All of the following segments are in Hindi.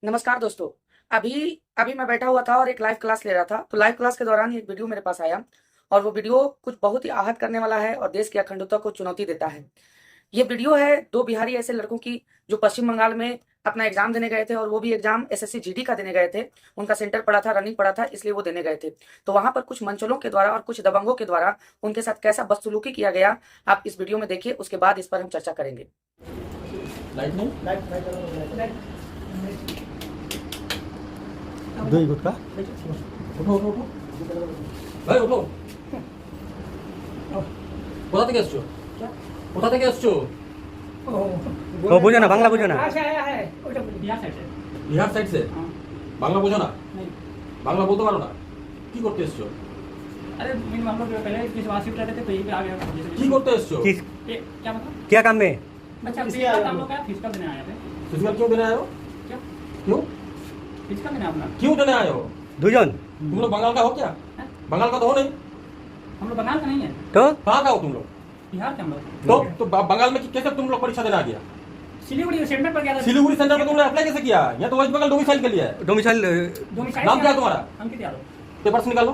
नमस्कार दोस्तों। अभी अभी मैं बैठा हुआ था और एक लाइव क्लास ले रहा था। तो लाइव क्लास के दौरान ही एक वीडियो मेरे पास आया और वो वीडियो कुछ बहुत ही आहत करने वाला है और देश की अखंडता को चुनौती देता है। ये वीडियो है दो बिहारी ऐसे लड़कों की जो पश्चिम बंगाल में अपना एग्जाम देने गए थे और वो भी एग्जाम एसएससी जीडी का देने गए थे। उनका सेंटर पड़ा था, रनिंग पड़ा था, इसलिए वो देने गए थे। तो वहां पर कुछ मंचलों के द्वारा और कुछ दबंगों के द्वारा उनके साथ कैसा बदसलूकी किया गया, आप इस वीडियो में देखिए। उसके बाद इस पर हम चर्चा करेंगे। लाइट नहीं দুই গুটকা উঠো উঠো উঠো ভাই উঠো কোথা থেকে এসছো কোথা থেকে এসছো ও বুঝো না বাংলা বুঝো না বিহার সাইড से বাংলা বোঝো না বাংলা বলতে পারো না কি করতে এসছো अरे हम लोग पहले किस वासी उठाते थे तो यही पे आ गया কি করতে এসছো किस क्या मतलब क्या काम में अच्छा फिजिकल हम लोग का फिजिकल देने आए थे फिजिकल क्यों देने आए हो क्या क्यों फिजिकल देने अपना क्यों देने आए हो দুজন तुम लोग बंगाल का हो क्या बंगाल का तो हो नहीं हम लोग बंगाल का नहीं है তো कहाँ का हो तुम लोग बिहार के हम लोग तो बंगाल में कैसे तुम लोग परीक्षा देने आ गया सिलीगुड़ी सेंटर पर गया था सिलीगुड़ी सेंटर में तुमने अप्लाई कैसे किया यहाँ तो वेस्ट बंगाल डोमिसाइल के लिए है डोमिसाइल डोमिसाइल नाम क्या है तुम्हारा अंकित यादव पेपर्स निकालो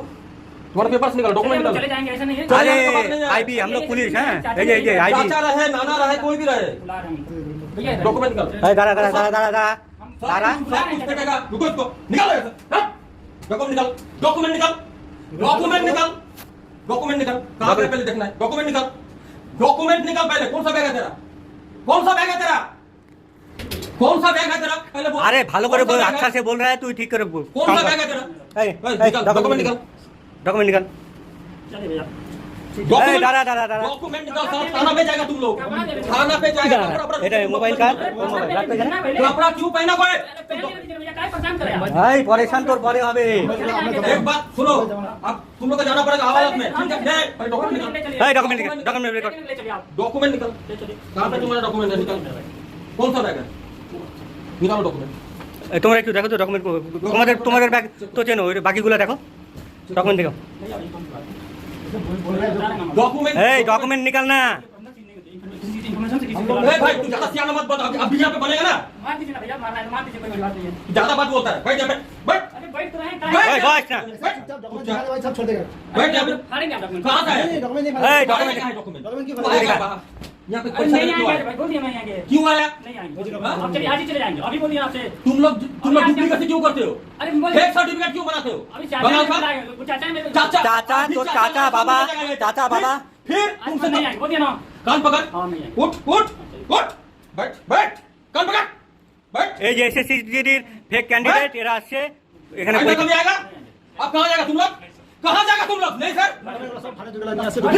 तुम्हारा पेपर्स निकालो डॉक्यूमेंट चले निकालो जाएंगे ऐसा नहीं है चले अरे जाने का बात नहीं है। आईबी हम लोग पुलिस हैं ये आईबी चाचा रहे नाना रहे कोई भी रहे बुला रहे हैं भैया इधर। डॉक्यूमेंट निकालो ए दादा दादा दादा दादा दादा दादा सब कुछ देखेगा रुको इसको निकालो डॉक्यूमेंट निकाल डॉक्यूमेंट निकाल डॉक्यूमेंट निकाल डॉक्यूमेंट निकाल कहाँ पे पहले देखना है डॉक्यूमेंट निकाल डॉक्यूमेंट निकाल पहले कौन सा बैग है तेरा कौन सा बैग है तेरा कौन सा बैग है तेरा पहले बोल अरे ভালো করে कौन बोल सा बैग अच्छा है? से बोल रहा है तू ठीक करे बोल कौन सा बैग है तेरा ए निकाल डॉक्यूमेंट निकाल डॉक्यूमेंट निकाल चलिए भैया ए दादा दादा दादा डॉक्यूमेंट निकाल साहब थाना पे जाएगा तुम लोग थाना पे जाएगा এটা মোবাইল কার্ড ও মোবাইল রাখতে জানা कपड़ा क्यों पहना कोई भैया काय परेशान करे आप ভাই পরেশান তোর পরে হবে एक बात सुनो अब तुम लोग को जाना पड़ेगा हवालात में ठीक है डॉक्यूमेंट निकाल ए डॉक्यूमेंट निकाल डॉक्यूमेंट निकाल ले चलिए आप डॉक्यूमेंट निकाल ले चलिए कहाँ पे तुम्हारा डॉक्यूमेंट है निकाल कौन सा बैग है निकालो डॉक्यूमेंट তোমরা একটু দেখো তো ডকুমেন্ট তোমাদের তোমাদের ব্যাগ তো চেনো ওই বাকিগুলো দেখো ডকুমেন্ট দেখো डॉक्यूमेंट এই ডকুমেন্ट निकाल ना इन्फॉर्मेशन से किसी को ए भाई तू ज्यादा सियाना मत बता अभी यहाँ पे बनेगा ना मार दीजिए ना भैया मारना है तो मार दीजिए कोई बड़ी बात नहीं है ज्यादा बात बोलता है बैठ यहाँ पे बैठ अरे बैठ तो रहे बैठ ओए बस ना सब छोड़ देगा बैठ यहाँ पे फाड़ेंगे आप डॉक्यूमेंट कहाँ का है डॉक्यूमेंट नहीं ए कहाँ डॉक्यूमेंट का है डॉक्यूमेंट डॉक्यूमेंट क्यों वो आएगा बाहर। यहाँ पे अरे पैसा नहीं क्यों आएंगे आया भाई बोल दिया नहीं आएंगे क्यों आया नहीं आएंगे आप चलिए आज ही चले जाएंगे अभी बोल दिया आपसे तुम लोग डुप्लीकेट क्यों करते हो अरे बोल फेक सर्टिफिकेट क्यों बनाते हो अभी बंगाल चाचा का वो चाचा है मेरे चाचा चाचा तो चाचा बाबा चाचा बाबा फिर आज तुमसे नहीं आएंगे बोल दिया ना कान पकड़ हाँ नहीं आएंगे उठ उठ उठ बैठ बैठ कान पकड़ बैठ এই যে এসএসসি জিডির ফেক ক্যান্ডিডেট এরা আসছে এখানে आइए कभी आएगा अब कहाँ जाएगा तुम लोग कहाँ जाएगा तुम लोग नहीं सर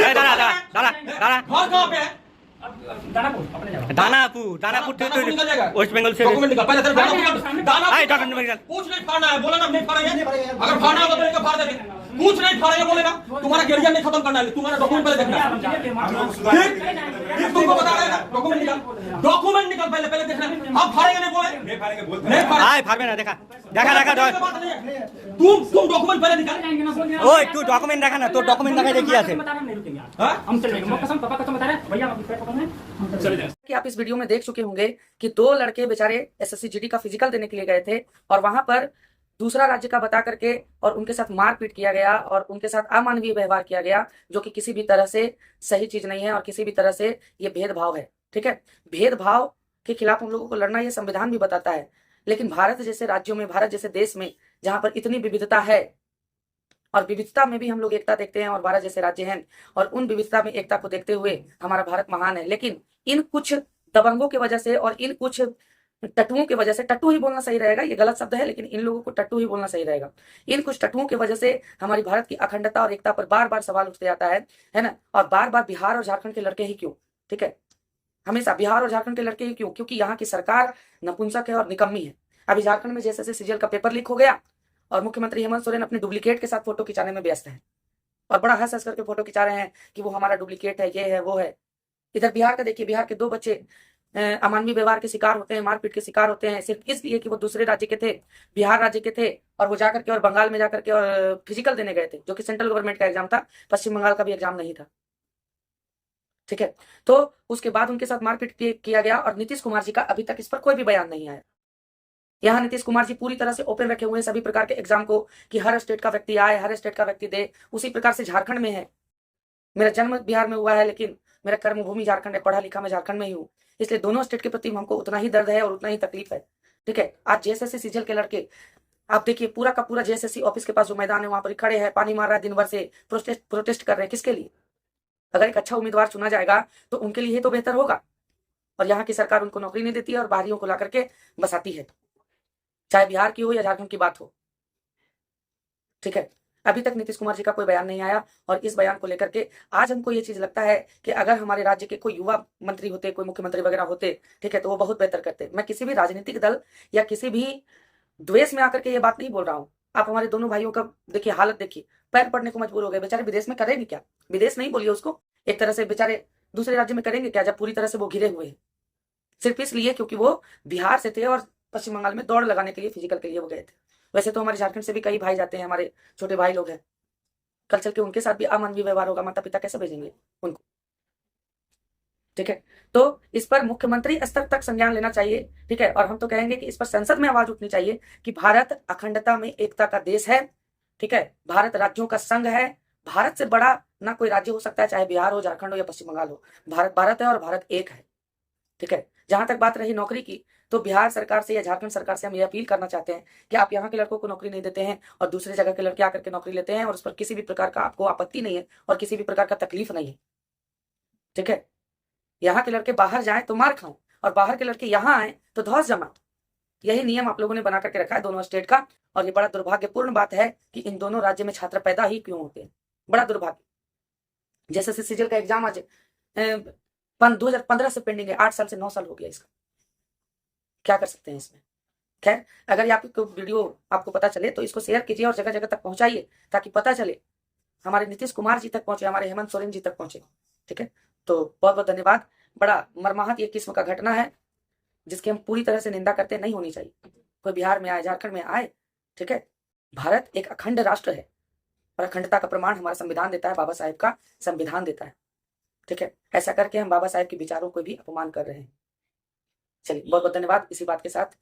এই দাঁড়া দাঁড়া দাঁড়া দাঁড়া घर कहाँ पे है अब दानापुर अपने जाओ दानापुर থেকে दानापुर निकल जाएगा वेस्ट बंगाल से डॉक्यूमेंट निकाल पहले तेरे दानापुर आई डॉक्यूमेंट निकाल कुछ नहीं फाड़ना है बोला ना नहीं फाड़ेंगे अगर फाड़ना होगा तो लेकर फाड़ देंगे कुछ नहीं फाड़ेंगे बोले ना तुम्हारा कैरियर नहीं खत्म करना है तुम्हारा डॉक्यूमेंट पहले देखना है ठीक तुमको बता रहे हैं डॉक्यूमेंट निकाल पहले पहले देखना है आप फाड़ेंगे नहीं बोले नहीं फाड़ेंगे नहीं फाड़ेंगे আয় পারবে না দেখা দেখা দেখা तुम डॉक्यूमेंट पहले निकाल जाएंगे ना बोल दिया ওই তুই ডকুমেন্ট দেখা না তোর डॉक्यूमेंट দেখা দেখি আছে बता रहे हैं, नहीं रुकेंगे आप। हाँ? हम चले जाएंगे कसम पापा कसम बता रहे हैं, भैया आप पैर पकड़ रहे हैं, हम चले जाएंगे कि आप इस वीडियो में देख चुके होंगे कि दो लड़के बेचारे एसएससी जीडी का फिजिकल देने के लिए गए थे और वहां पर दूसरा राज्य का बता करके और उनके साथ मारपीट किया गया और उनके साथ अमानवीय व्यवहार किया गया, जो कि किसी भी तरह से सही चीज नहीं है और किसी भी तरह से ये भेदभाव है। ठीक है, भेदभाव के खिलाफ हम लोगों को लड़ना ये संविधान भी बताता है। लेकिन भारत जैसे राज्यों में, भारत जैसे देश में जहां पर इतनी विविधता है और विविधता में भी हम लोग एकता देखते हैं और भारत जैसे राज्य हैं और उन विविधता में एकता को देखते हुए हमारा भारत महान है। लेकिन इन कुछ दबंगों की वजह से और इन कुछ टट्टुओं की वजह से, टट्टू ही बोलना सही रहेगा, ये गलत शब्द है लेकिन इन लोगों को टट्टू ही बोलना सही रहेगा, इन कुछ टट्टुओं की वजह से हमारी भारत की अखंडता और एकता पर बार बार सवाल उठते जाता है ना। और बार बार बिहार और झारखंड के लड़के ही क्यों, ठीक है, हमेशा बिहार और झारखंड के लड़के ही क्यों, क्योंकि यहाँ की सरकार नपुंसक है और निकम्मी है। अभी झारखंड में जैसे सीजीएल का पेपर लीक हो गया और मुख्यमंत्री हेमंत सोरेन अपने डुप्लीकेट के साथ फोटो खिंचाने में व्यस्त है और बड़ा हंस हंस करके फोटो खिंचा रहे हैं कि वो हमारा डुप्लीकेट है, ये है, वो है। इधर बिहार का देखिए, बिहार के दो बच्चे अमानवीय व्यवहार के शिकार होते हैं, मारपीट के शिकार होते हैं, सिर्फ इसलिए कि वो दूसरे राज्य के थे, बिहार राज्य के थे और वो जाकर के और बंगाल में जाकर के और फिजिकल देने गए थे, जो कि सेंट्रल गवर्नमेंट का एग्जाम था, पश्चिम बंगाल का भी एग्जाम नहीं था। ठीक है, तो उसके बाद उनके साथ मारपीट किया गया और नीतीश कुमार जी का अभी तक इस पर कोई भी बयान नहीं आया। यहाँ नीतीश कुमार जी पूरी तरह से ओपन रखे हुए हैं सभी प्रकार के एग्जाम को कि हर स्टेट का व्यक्ति आए, हर स्टेट का व्यक्ति दे। उसी प्रकार से झारखंड में है, मेरा जन्म बिहार में हुआ है लेकिन मेरा कर्मभूमि झारखंड है, पढ़ा लिखा मैं झारखंड में ही हूँ, इसलिए दोनों स्टेट के प्रति हमको उतना ही दर्द है और उतना ही तकलीफ है। ठीक है, आज जेएसएससी सीजीएल के लड़के आप देखिए पूरा का पूरा जेएसएससी ऑफिस के पास जो मैदान है वहां पर खड़े हैं, पानी मार रहा है दिन भर से, प्रोटेस्ट कर रहे हैं। किसके लिए? अगर एक अच्छा उम्मीदवार चुना जाएगा तो उनके लिए तो बेहतर होगा, और यहाँ की सरकार उनको नौकरी नहीं देती है और बाहरियों को ला करके बसाती है, चाहे बिहार की हो या झारखंड की बात हो। ठीक है, अभी तक नीतीश कुमार जी का कोई बयान नहीं आया, और इस बयान को लेकर के आज हमको ये चीज लगता है कि अगर हमारे राज्य के कोई युवा मंत्री होते, कोई मुख्यमंत्री वगैरह होते, ठीक है, तो वो बहुत बेहतर करते। मैं किसी भी राजनीतिक दल या किसी भी द्वेष में आकर के ये बात नहीं बोल रहा हूँ। आप हमारे दोनों भाइयों का देखिए हालत, देखिए पैर पड़ने को मजबूर हो गए बेचारे। विदेश में करेंगे क्या? विदेश नहीं बोलिए उसको, एक तरह से बेचारे दूसरे राज्य में करेंगे क्या जब पूरी तरह से वो घिरे हुए हैं, सिर्फ इसलिए क्योंकि वो बिहार से थे और पश्चिम बंगाल में दौड़ लगाने के लिए, फिजिकल के लिए वो गए थे। वैसे तो हमारे झारखंड से भी कई भाई जाते हैं, हमारे छोटे भाई लोग हैं, कल चल के उनके साथ भी अमानवीय व्यवहार होगा, माता पिता कैसे भेजेंगे उनको? ठीक है, तो इस पर मुख्यमंत्री स्तर तक संज्ञान लेना चाहिए। ठीक है, और हम तो कहेंगे कि इस पर संसद में आवाज उठनी चाहिए कि भारत अखंडता में एकता का देश है। ठीक है, भारत राज्यों का संघ है, भारत से बड़ा ना कोई राज्य हो सकता है, चाहे बिहार हो, झारखंड हो या पश्चिम बंगाल हो। भारत भारत है और भारत एक है। ठीक है, जहां तक बात रही नौकरी की, तो बिहार सरकार से या झारखंड सरकार से हम ये अपील करना चाहते हैं कि आप यहाँ के लड़कों को नौकरी नहीं देते हैं और दूसरी जगह के लड़के आकर के नौकरी लेते हैं, और उस पर किसी भी प्रकार का आपको आपत्ति नहीं है और किसी भी प्रकार का तकलीफ नहीं है। ठीक है, यहाँ के लड़के बाहर जाएं तो मार खाओ, और बाहर के लड़के यहाँ आए तो धौस जमा। यही नियम आप लोगों ने बना करके रखा है दोनों स्टेट का, और ये बड़ा दुर्भाग्यपूर्ण बात है कि इन दोनों राज्य में छात्र पैदा ही क्यों होते हैं, बड़ा दुर्भाग्य। जैसे सीजीएल का एग्जाम आज 2015 से पेंडिंग है, 8 साल से 9 साल हो गया इसका, क्या कर सकते हैं इसमें? खैर, अगर ये आपको वीडियो आपको पता चले तो इसको शेयर कीजिए और जगह जगह तक पहुंचाइए, ताकि पता चले, हमारे नीतीश कुमार जी तक पहुंचे, हमारे हेमंत सोरेन जी तक पहुंचे। ठीक है, तो बहुत बहुत धन्यवाद। बड़ा मर्माहत ये किस्म का घटना है जिसकी हम पूरी तरह से निंदा करते, नहीं होनी चाहिए। कोई बिहार में आए, झारखंड में आए, ठीक है, भारत एक अखंड राष्ट्र है और अखंडता का प्रमाण हमारा संविधान देता है, बाबा साहेब का संविधान देता है। ठीक है, ऐसा करके हम बाबा साहेब के विचारों को भी अपमान कर रहे हैं। चलिए, बहुत बहुत धन्यवाद। इसी बात के साथ